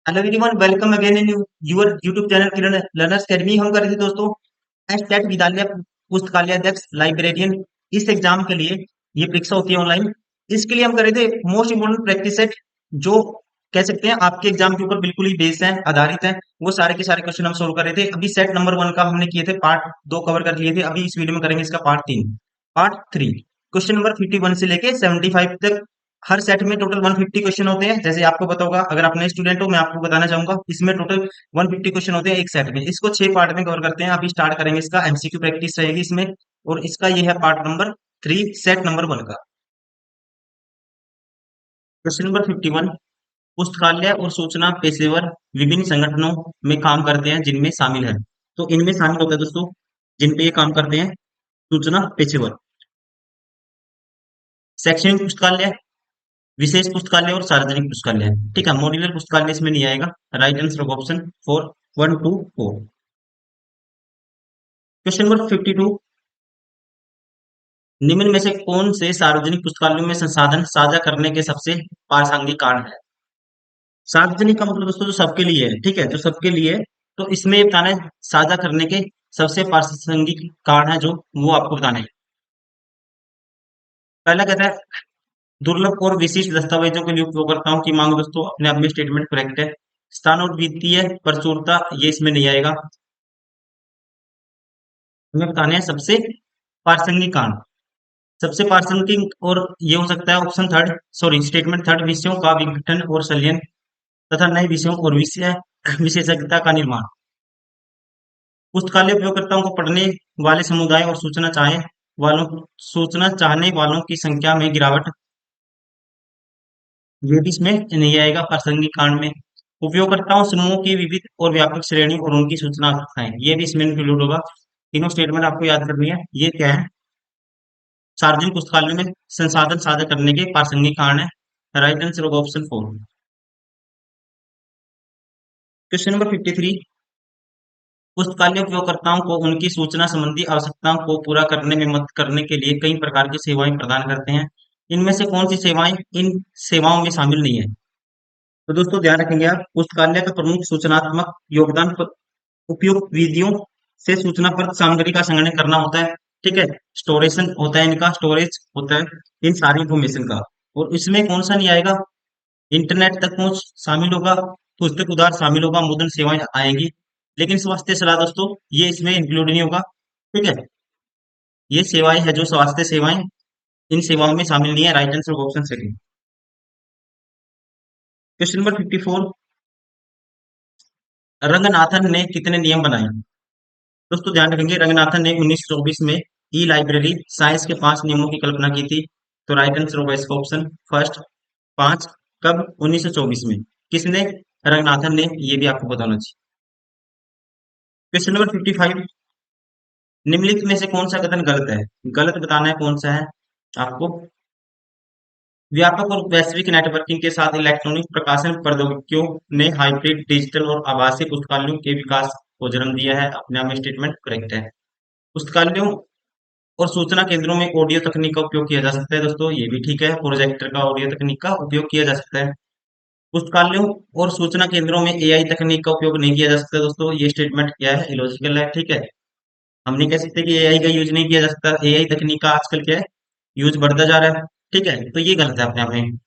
Hello everyone, welcome again in your YouTube channel Kiran learners academy. हम कर रहे थे दोस्तों टेट विद्यालय पुस्तकालय अध्यक्ष लाइब्रेरियन। इस एग्जाम के लिए ये परीक्षा होती है ऑनलाइन। इसके लिए हम कर रहे थे मोस्ट इम्पोर्टेंट प्रैक्टिस सेट, जो कह सकते हैं आपके एग्जाम के ऊपर बिल्कुल ही बेस है, आधारित है। वो सारे के सारे क्वेश्चन हम सोल्व कर रहे थे। अभी सेट नंबर 1 का हमने किए थे, पार्ट 2 कवर कर लिए थे। अभी इस वीडियो में करेंगे इसका पार्ट 3 क्वेश्चन नंबर 51 से लेके 75 तक। हर सेट में टोटल 150 क्वेश्चन होते हैं। जैसे आपको पता होगा, अगर आप नए स्टूडेंट हो, मैं आपको बताना चाहूंगा, इसमें टोटल 150 क्वेश्चन होते हैं एक सेट में। इसको 6 पार्ट में कवर करते हैं। अभी स्टार्ट करेंगे, इसका एमसीक्यू प्रैक्टिस रहेगी इसमें। और इसका ये है पार्ट नंबर 3, सेट नंबर 1 का। Question number 51। पुस्तकालय और सूचना पेशेवर विभिन्न संगठनों में काम करते हैं जिनमें शामिल है। तो इनमें शामिल होता है दोस्तों, जिन पे ये काम करते हैं, सूचना पेशेवर। शैक्षणिक पुस्तकालय, विशेष पुस्तकालय और सार्वजनिक पुस्तकालय। ठीक है, मॉड्यूलर पुस्तकालय इसमें नहीं आएगा। Right answer of option 4, 1, 2, 4। Question number 52। निम्न में से कौन से सार्वजनिक पुस्तकालयों में संसाधन साझा करने के सबसे प्रासंगिक कारण है? सार्वजनिक का मतलब दोस्तों जो सबके लिए है, ठीक है, जो सबके लिए है। तो इसमें ये बताना है साझा करने के सबसे प्रासंगिक कारण है, जो वो आपको बताना है। पहला कहता है दुर्लभ और विशिष्ट दस्तावेजों के लिए उपयोगकर्ताओं की मांग। दोस्तों अपने आप में स्टेटमेंट करेक्ट है। स्थान और वित्तीय प्रचुरता, ये इसमें नहीं आएगा। हमें बताने हैं सबसे प्रासंगिक कारण। सबसे प्रासंगिक, और ये हो सकता है option third, sorry statement third, विषयों का विघटन और संलयन तथा नए विषयों और विषय विशेषज्ञता का निर्माण। पुस्तकालय उपयोगकर्ताओं को पढ़ने वाले समुदाय और सूचना चाहने वालों की संख्या में गिरावट, ये भी इसमें नहीं आएगा प्रासंगिक कांड में। उपयोगकर्ताओं समूहों की विविध और व्यापक श्रेणी और उनकी सूचना आवश्यकताएं, ये भी इसमें इंक्लूड होगा। तीनों स्टेटमेंट आपको याद करनी है। ये क्या है? सार्वजनिक पुस्तकालय में संसाधन साझा करने के प्रासंगिक कारण है। राइट आंसर होगा ऑप्शन 4। Question number 53। पुस्तकालय उपयोगकर्ताओं को उनकी सूचना संबंधी आवश्यकताओं को पूरा करने में मदद करने के लिए कई प्रकार की सेवाएं प्रदान करते हैं। इनमें से कौन सी सेवाएं इन सेवाओं में शामिल नहीं है? तो दोस्तों ध्यान रखेंगे आप, पुस्तकालय का प्रमुख सूचनात्मक योगदान उपयुक्त विधियों से सूचनाप्रद सामग्री का संग्रहण करना होता है। ठीक है, स्टोरेशन होता है, इनका स्टोरेज होता है इन सारी इंफॉर्मेशन का। और इसमें कौन सा नहीं आएगा? इंटरनेट तक पहुंच शामिल होगा, पुस्तक उधार शामिल होगा, मुद्रण सेवाएं आएंगी। लेकिन स्वास्थ्य सलाह दोस्तों, ये इसमें इंक्लूड नहीं होगा। ठीक है, ये सेवाएं है जो स्वास्थ्य सेवाएं, इन सेवाओं में शामिल नहीं है। Right answer option second. Question number 54। Ranganathan ने कितने नियम बनाए? दोस्तों ध्यान रखेंगे, रंगनाथन ने 1924 में ई लाइब्रेरी साइंस के 5 नियमों की कल्पना की थी। तो राइट आंसर होगा इसका ऑप्शन फर्स्ट, 5। कब? 1924 में। किसने? रंगनाथन ने। ये भी आपको बताना चाहिए। Question number 55। निम्नलिखित में से कौन सा कथन गलत है? गलत बताना है कौन सा है आपको। व्यापक और वैश्विक नेटवर्किंग के साथ इलेक्ट्रॉनिक प्रकाशन प्रौद्योगिकियों ने हाइब्रिड डिजिटल और आभासी पुस्तकालयों के विकास को जन्म दिया है। अपने आप में स्टेटमेंट करेक्ट है। पुस्तकालयों और सूचना केंद्रों में ऑडियो तकनीक का उपयोग किया जा सकता है। दोस्तों ये भी ठीक है, प्रोजेक्टर का ऑडियो तकनीक का उपयोग किया जा सकता है। पुस्तकालयों और सूचना केंद्रों में एआई तकनीक का उपयोग नहीं किया जा सकता। दोस्तों ये स्टेटमेंट क्या है? इलॉजिकल है। ठीक है, हम नहीं कह सकते कि एआई का यूज नहीं किया जा सकता। एआई तकनीक का आजकल क्या है, यूज बढ़ता जा रहा है। ठीक है, तो ये गलत है अपने आप में।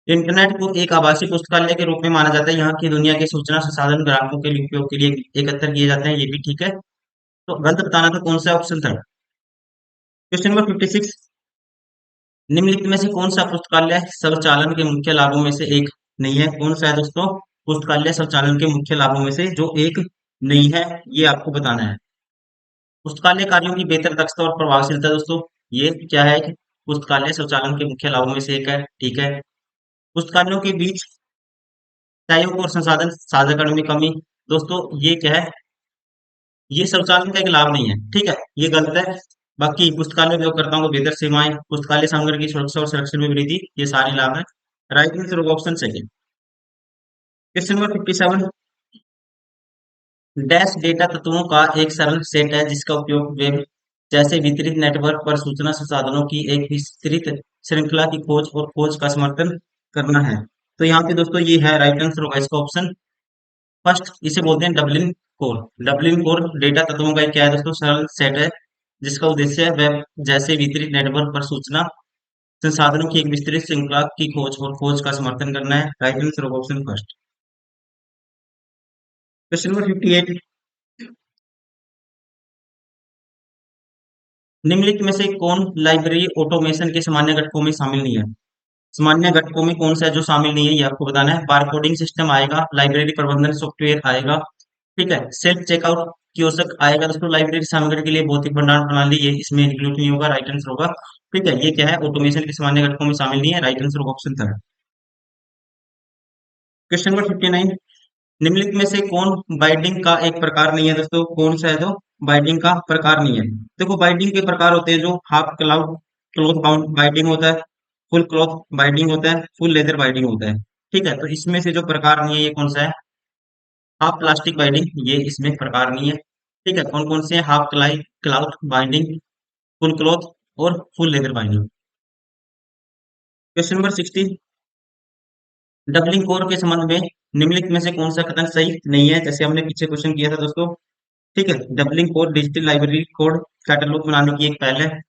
इंटरनेट को एक आभासी पुस्तकालय के रूप में माना जाता है। यहाँ की दुनिया के सूचना संसाधन ग्राहकों के लिए उपयोग के लिए एकत्र किए जाते हैं। ये भी ठीक है। तो गलत बताना था कौन सा? Option third. Question number 56। निम्नलिखित में से कौन सा पुस्तकालय स्वचालन के मुख्य लाभों में से एक नहीं है? कौन सा है दोस्तों पुस्तकालय स्वचालन के मुख्य लाभों में से जो एक नहीं है? ये आपको बताना है। पुस्तकालय कार्यों की बेहतर दक्षता और प्रभावशीलता। दोस्तों ये क्या है कि पुस्तकालय स्वचालन के मुख्य लाभों में से एक है। ठीक है, पुस्तकालयों के बीच सहयोग और संसाधन साझा करने में कमी। दोस्तों ये क्या है? ये स्वचालन का एक लाभ नहीं है। ठीक है, ये गलत है। बाकी पुस्तकालय उपयोगकर्ताओं को बेहतर सेवाएं, पुस्तकालय सामग्री की सुरक्षा और संरक्षण में वृद्धि, ये सारे लाभ हैं। Right answer option second. Question number 57। Dash data तत्वों का एक सरल सेट है जिसका उपयोग वेब जैसे वितरित नेटवर्क पर सूचना संसाधनों की एक विस्तृत श्रृंखला की खोज और खोज का समर्थन करना है। तो यहाँ पे दोस्तों ये है, राइट आंसर होगा इसका ऑप्शन फर्स्ट इसे बोलते हैं Dublin core. Dublin core data तत्वों का एक क्या है दोस्तों, सरल सेट है जिसका उद्देश्य है वेब जैसे वितरित नेटवर्क पर सूचना संसाधनों की एक विस्तृत श्रृंखला की खोज और खोज का समर्थन करना है। Right answer option first. Question number 58, निम्नलिखित में से कौन लाइब्रेरी ऑटोमेशन के सामान्य घटकों में शामिल नहीं है। सामान्य घटकों में कौन सा है जो शामिल नहीं है, ये आपको बताना है। बारकोडिंग सिस्टम आएगा, लाइब्रेरी प्रबंधन सॉफ्टवेयर आएगा, ठीक है, सेल्फ चेकआउट कियोस्क आएगा दोस्तों, लाइब्रेरी सामग्री के लिए भौतिक भंडारण प्रणाली, ये इसमें इंक्लूड नहीं होगा। राइट आंसर होगा, ठीक है, ये क्या है, ऑटोमेशन के सामान्य घटकों में शामिल नहीं है। राइट आंसर होगा ऑप्शन थर्ड। क्वेश्चन नंबर 59, निम्नलिखित में से कौन बाइंडिंग का एक प्रकार नहीं है दोस्तों, कौन सा है तो बाइंडिंग का प्रकार नहीं है। देखो बाइंडिंग के प्रकार होते हैं जो half cloud cloth bound binding होता है, फुल क्लॉथ बाइंडिंग होता है, फुल लेदर बाइंडिंग होता है, ठीक है। तो इसमें से जो प्रकार नहीं है ये कौन सा है, हाफ प्लास्टिक बाइंडिंग, ये इसमें प्रकार नहीं है, ठीक है। कौन कौन से हैं, half cloud binding, full cloth और full leather binding. Question number 60, doubling core के संबंध में निम्नलिखित में से कौन सा कथन सही नहीं है, जैसे हमने पीछे क्वेश्चन किया था दोस्तों, ठीक है। Doubling code digital library code catalogue बनाने की एक पहल है,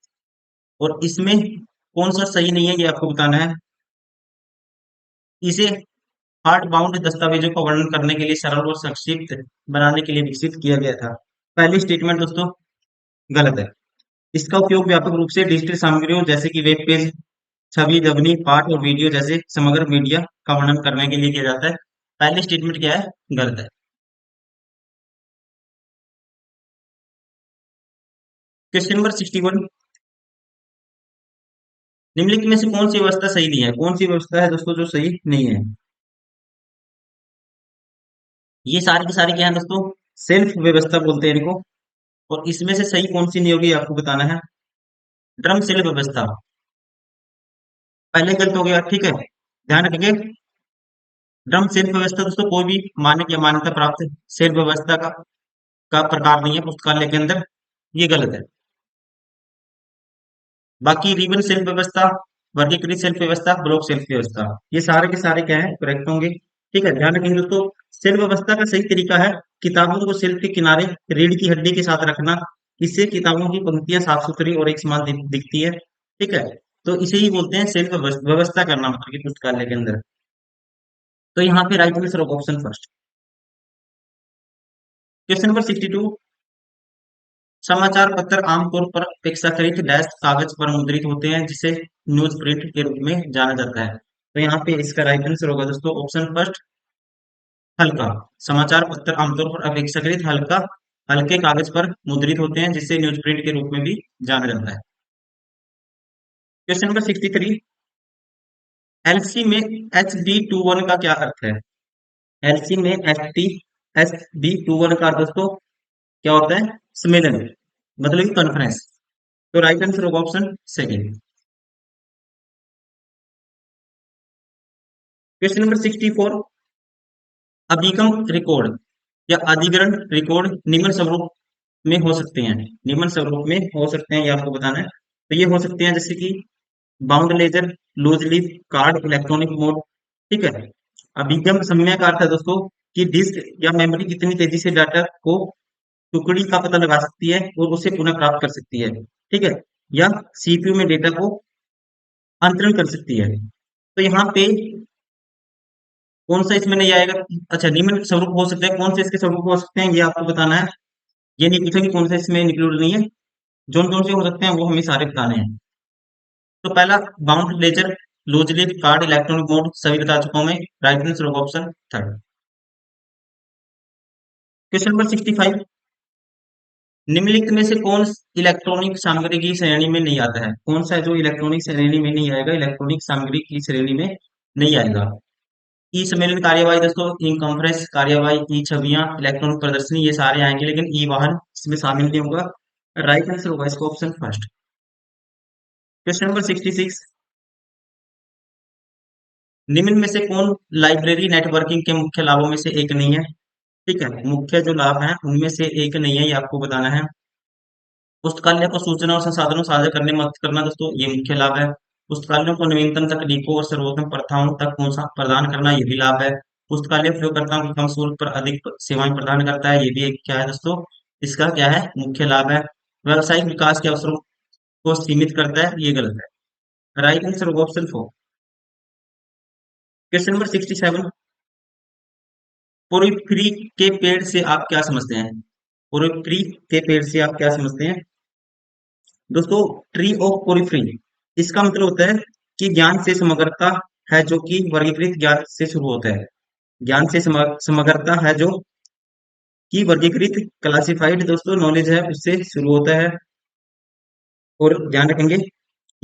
और इसमें कौन सा सही नहीं है ये आपको बताना है। इसे हार्ड बाउंड दस्तावेजों का वर्णन करने के लिए सरल और संक्षिप्त बनाने के लिए विकसित किया गया था। पहली स्टेटमेंट दोस्तों गलत है। इसका उपयोग व्यापक रूप से डिजिटल सामग्रियों जैसे कि वेब पेज, छवि, ध्वनि, पाठ और वीडियो जैसे समग्र मीडिया का वर्णन करने के लिए किया जाता है। पहली स्टेटमेंट क्या है, गलत है। क्वेश्चन नंबर 61, निम्नलिखित में से कौन सी व्यवस्था सही नहीं है, कौन सी व्यवस्था है दोस्तों जो सही नहीं है। ये सारी की सारी क्या है दोस्तों, सेल्फ व्यवस्था बोलते हैं इनको, और इसमें से सही कौन सी नहीं होगी आपको बताना है। ड्रम सेल व्यवस्था पहले गलत हो गया, ठीक है, ध्यान रखेंगे। ड्रम सेल व्यवस्था दोस्तों कोई भी मानक या मान्यता प्राप्त सेल व्यवस्था का प्रकार नहीं है पुस्तकालय के अंदर, ये गलत है। बाकी रिबन सेल्फ व्यवस्था, वर्गीकृत सेल्फ व्यवस्था, ब्लॉक सेल्फ व्यवस्था, ये सारे के सारे क्या है, करेक्ट होंगे, ठीक है। ध्यान रखेंगे दोस्तों, सेल्फ व्यवस्था का सही तरीका है किताबों को सेल्फ के किनारे रीढ़ की हड्डी के साथ रखना। इससे किताबों की पंक्तियां साफ सुथरी और एक समान दिखती है, ठीक है। तो इसे ही बोलते हैं सेल्फ व्यवस्था करना, मतलब कि पुस्तकालय के अंदर। तो यहाँ पे right answer option first. Question number 62, समाचार पत्र आमतौर पर अपेक्षाकृत डैश कागज पर मुद्रित होते हैं जिसे न्यूज प्रिंट के रूप में जाना जाता है। तो यहाँ पे इसका राइट आंसर होगा दोस्तों ऑप्शन फर्स्ट, हल्का। समाचार पत्र आमतौर पर अपेक्षाकृत हल्के कागज पर मुद्रित होते हैं जिसे न्यूज प्रिंट के रूप में भी जाना जाता है। क्वेश्चन नंबर 63, एलसी में HD21 का क्या अर्थ है। एलसी में HD21 का अर्थ दोस्तों क्या होता है, सम्मेलन, मतलब कि कॉन्फ्रेंस। तो राइट आंसर होगा ऑप्शन सेकेंड। क्वेश्चन नंबर 64, अभिगम रिकॉर्ड या अधिग्रहण रिकॉर्ड निम्न स्वरूप में हो सकते हैं। निम्न स्वरूप में हो सकते हैं, ये आपको बताना है। तो ये हो सकते हैं जैसे कि bound ledger, loose leaf, card, electronic mode, ठीक है। अभिगम समय का अर्थ है दोस्तों कि डिस्क या मेमोरी कितनी तेजी से डाटा को टुकड़ी का पता लगा सकती है और उसे पुनः प्राप्त कर सकती है, ठीक है, या सीपीयू में डेटा को अंतरण कर सकती है। तो यहाँ पे कौन सा इसमें नहीं आएगा, अच्छा निम्न स्वरूप हो सकते हैं, कौन से इसके स्वरूप हो सकते हैं ये आपको बताना है। ये नहीं पूछा कि कौन सा इसमें इंक्लूड नहीं है, जोन जोन से हो सकते हैं वो हमें सारे बताने हैं। तो पहला bound ledger, loose leaf, card, electronic mode सभी बता चुका हूं मैं। राइट आंसर होगा ऑप्शन थर्ड। क्वेश्चन नंबर 65, निम्नलिखित में से कौन इलेक्ट्रॉनिक सामग्री की श्रेणी में नहीं आता है। कौन सा है जो इलेक्ट्रॉनिक श्रेणी में नहीं आएगा, इलेक्ट्रॉनिक सामग्री की श्रेणी में नहीं आएगा। ई सम्मेलन कार्यवाही दोस्तों, ई कॉन्फ्रेंस कार्यवाही, ई छवियां, इलेक्ट्रॉनिक प्रदर्शनी, ये सारे आएंगे, लेकिन ई वाहन इसमें शामिल नहीं होगा। राइट आंसर होगा इसका ऑप्शन फर्स्ट। क्वेश्चन नंबर 66, निम्न में से कौन लाइब्रेरी नेटवर्किंग के मुख्य लाभों में से एक नहीं है, ठीक है। मुख्य जो लाभ हैं उनमें से एक नहीं है, ये आपको बताना है। पुस्तकालय को सूचना और संसाधनों साझा करने में मदद करना दोस्तों, ये मुख्य लाभ है। पुस्तकालयों को नवीनतम तकनीकों और सर्वोत्तम प्रथाओं तक पहुंचा प्रदान करना, ये भी लाभ है। पुस्तकालय उपयोगकर्ताओं को कम शुल्क पर अधिक सेवाएं प्रदान करता है, ये भी एक क्या है दोस्तों, इसका क्या है मुख्य लाभ है। व्यावसायिक विकास के अवसरों को सीमित करता है, ये गलत है। राइट आंसर होगा ऑप्शन 4। क्वेश्चन नंबर 67, पोरिफ्री के पेड़ से आप क्या समझते हैं? पोरिफ्री के पेड़ से आप क्या समझते हैं दोस्तों? ट्री ऑफ पोरिफ्री, इसका मतलब होता है कि ज्ञान से समग्रता है जो कि वर्गीकृत ज्ञान से शुरू होता है। ज्ञान से समग्रता है जो कि वर्गीकृत क्लासिफाइड दोस्तों नॉलेज है उससे शुरू होता है। और ध्यान रखेंगे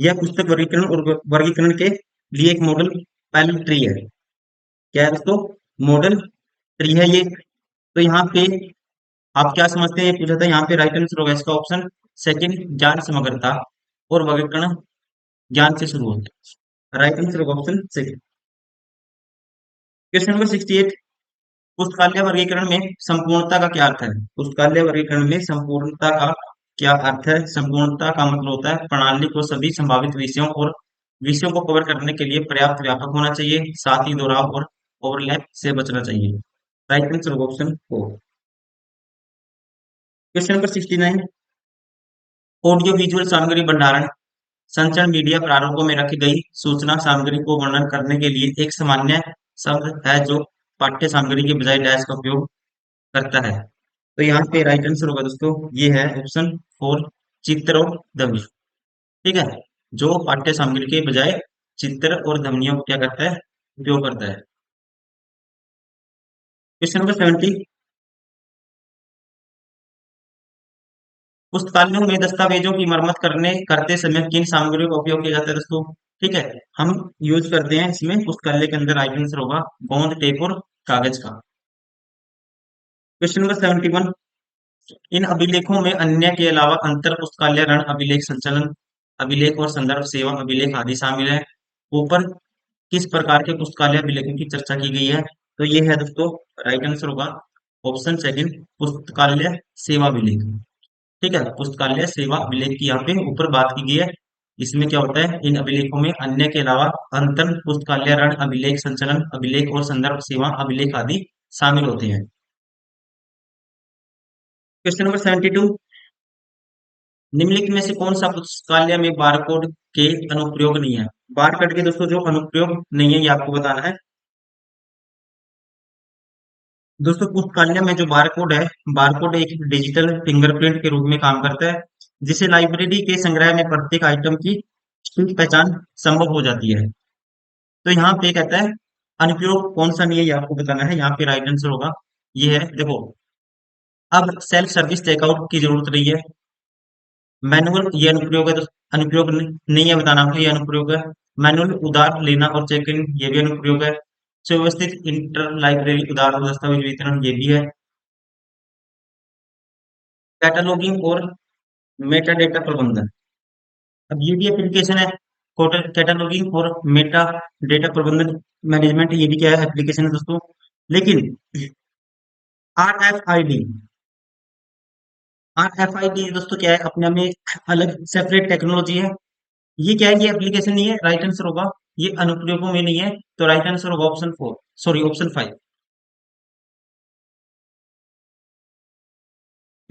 यह पुस्तक वर्गीकरण और वर्गीकरण के लिए एक मॉडल पैनल ट्री है। क्या है दोस्तों? मॉडल ट्री है ये। तो यहाँ पे आप क्या समझते हैं, ये पूछा था, यहाँ पे राइट आंसर होगा इसका ऑप्शन सेकंड, ज्ञान समग्रता और वर्गीकरण ज्ञान से शुरू होता है। राइट आंसर होगा ऑप्शन सेकंड। क्वेश्चन नंबर 68, पुस्तकालय वर्गीकरण में संपूर्णता का क्या अर्थ है? पुस्तकालय वर्गीकरण में संपूर्णता का क्या अर्थ है? संपूर्णता का मतलब होता है प्रणाली को सभी संभावित विषयों और विषयों को कवर करने के लिए पर्याप्त व्यापक होना चाहिए, साथ ही दोहराव और ओवरलैप से बचना चाहिए। राइट आंसर होगा option 4। Question number 69, audio visual सामग्री भंडारण संचरण मीडिया प्रारूपों में रखी गई सूचना सामग्री को वर्णन करने के लिए एक सामान्य शब्द है जो पाठ्य सामग्री के बजाय डैश का उपयोग करता है। तो यहाँ पे राइट आंसर होगा दोस्तों, ये है ऑप्शन 4, चित्र और ध्वनि। ठीक है, जो पाठ्य सामग्री के बजाय चित्र और ध्वनियों को क्या करता है, उपयोग करता है। क्वेश्चन नंबर 70, पुस्तकालयों में दस्तावेजों की मरम्मत करते समय किन सामग्रियों का उपयोग किया जाता है दोस्तों? ठीक है, हम यूज करते हैं इसमें पुस्तकालय के अंदर, राइट आंसर होगा गोंद, टेप और कागज का। क्वेश्चन नंबर 71, इन अभिलेखों में अन्य के अलावा अंतर पुस्तकालय ऋण अभिलेख, संचालन अभिलेख और संदर्भ सेवा अभिलेख आदि शामिल है। ऊपर किस प्रकार के पुस्तकालय अभिलेखों की चर्चा की गई है? तो ये है दोस्तों, राइट आंसर होगा ऑप्शन सेकंड, पुस्तकालय सेवा अभिलेख। ठीक है, पुस्तकालय सेवा अभिलेख की यहाँ पे ऊपर बात की गई है। इसमें क्या होता है, इन अभिलेखों में अन्य के अलावा अंतर पुस्तकालय ऋण अभिलेख, संचालन अभिलेख और संदर्भ सेवा अभिलेख आदि शामिल होते हैं। क्वेश्चन नंबर 72, निम्नलिखित में से कौन सा पुस्तकालय में बारकोड के अनुप्रयोग नहीं है? बारकोड के दोस्तों जो अनुप्रयोग नहीं है ये आपको बताना है। दोस्तों पुस्तकालय में जो बारकोड है, बारकोड एक डिजिटल फिंगरप्रिंट के रूप में काम करता है जिसे लाइब्रेरी के संग्रह में प्रत्येक आइटम की सटीक पहचान संभव हो जाती है। तो यहाँ पे कहता है अनुप्रयोग कौन सा नहीं है, ये आपको बताना है। यहाँ पे राइट आंसर होगा ये है, देखो, अब सेल्फ सर्विस चेकआउट की जरूरत नहीं है। मैनुअल ये अनुप्रयोग है, तो अनुप्रयोग नहीं है बताना आपको, ये अनुप्रयोग है। मैनुअल उधार लेना और चेक इन, ये भी अनुप्रयोग है। सुव्यवस्थित इंटर लाइब्रेरी उधार और दस्तावेज वितरण, ये भी है। कैटलॉगिंग और मेटा डेटा प्रबंधन, अब ये भी एप्लीकेशन है। कैटलॉगिंग और मेटा डेटा प्रबंधन मैनेजमेंट, ये भी क्या है, एप्लीकेशन है दोस्तों। लेकिन RFID, RFID दोस्तों क्या है, अपने में अलग सेपरेट टेक्नोलॉजी है। ये क्या है, ये एप्लीकेशन नहीं है, राइट आंसर होगा ये अनुप्रयोगों में नहीं है। तो राइट आंसर होगा option 4, sorry option 5।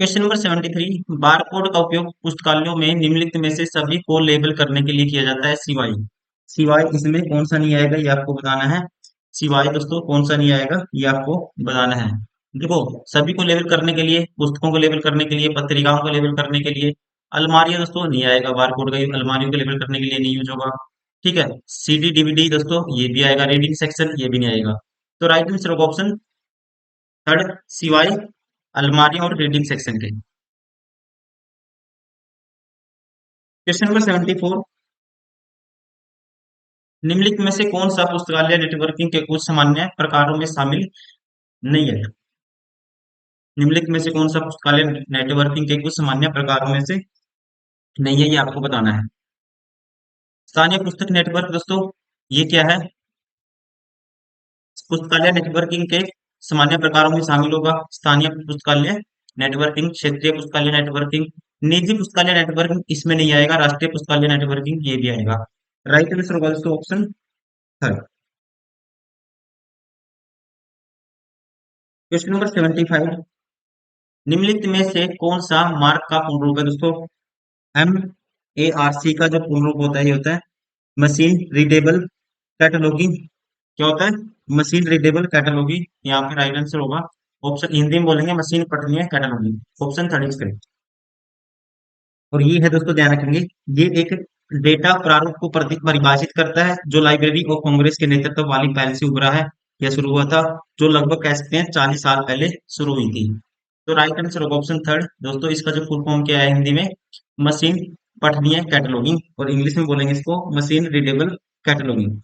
Question number 73, barcode का उपयोग पुस्तकालयों में निम्नलिखित में से सभी को लेबल करने के लिए किया जाता है, सिवाय सिवाय इसमें कौन सा नहीं आएगा, ये आपको बताना है। सिवाय दोस्तों कौन सा नहीं आएगा, ये आपको बताना है। देखो, सभी को लेबल करने के लिए, पुस्तकों को लेबल करने के लिए, पत्रिकाओं को लेबल करने के लिए, अलमारियां दोस्तों नहीं आएगा, बारकोड का अलमारियों को लेबल करने के लिए नहीं यूज होगा। ठीक है, CD DVD दोस्तों ये भी आएगा, रीडिंग सेक्शन ये भी नहीं आएगा। तो राइट आंसर होगा ऑप्शन थर्ड, सिवाय अलमारियों और रीडिंग सेक्शन के। क्वेश्चन नंबर 74, निम्नलिखित में से कौन सा पुस्तकालय नेटवर्किंग के कुछ सामान्य प्रकारों में शामिल नहीं है? निम्नलिखित में से कौन सा पुस्तकालय नेटवर्किंग के कुछ सामान्य प्रकारों में से नहीं है, ये आपको बताना है। स्थानीय पुस्तक नेटवर्क दोस्तों ये क्या है, पुस्तकालय नेटवर्किंग के सामान्य प्रकारों में शामिल होगा स्थानीय पुस्तकालय नेटवर्किंग, क्षेत्रीय पुस्तकालय नेटवर्किंग, निजी पुस्तकालय नेटवर्किंग इसमें नहीं आएगा, राष्ट्रीय पुस्तकालय नेटवर्किंग ये भी आएगा। राइट आंसर होगा दोस्तों ऑप्शन थर्ड। क्वेश्चन नंबर 75, निम्नलिखित में से कौन सा मार्क का पूर्ण रूप है दोस्तों? MARC का जो पूर्ण रूप होता है ये होता है मशीन रीडेबल कैटलॉगिंग। क्या होता है? Machine readable cataloguing. यहाँ पे राइट आंसर होगा ऑप्शन, हिंदी में बोलेंगे मशीन पठनीय cataloguing, option third is correct. और ये है दोस्तों, ध्यान रखेंगे, ये एक डेटा प्रारूप को परिभाषित करता है जो लाइब्रेरी ऑफ कांग्रेस के नेतृत्व वाली पहल से उभरा है या शुरू हुआ था, जो लगभग कह सकते हैं 40 साल पहले शुरू हुई थी। तो राइट आंसर होगा ऑप्शन थर्ड दोस्तों। इसका जो फुल फॉर्म क्या है हिंदी में, मशीन पठनीय कैटलॉगिंग, और इंग्लिश में बोलेंगे इसको मशीन रीडेबल कैटलॉगिंग।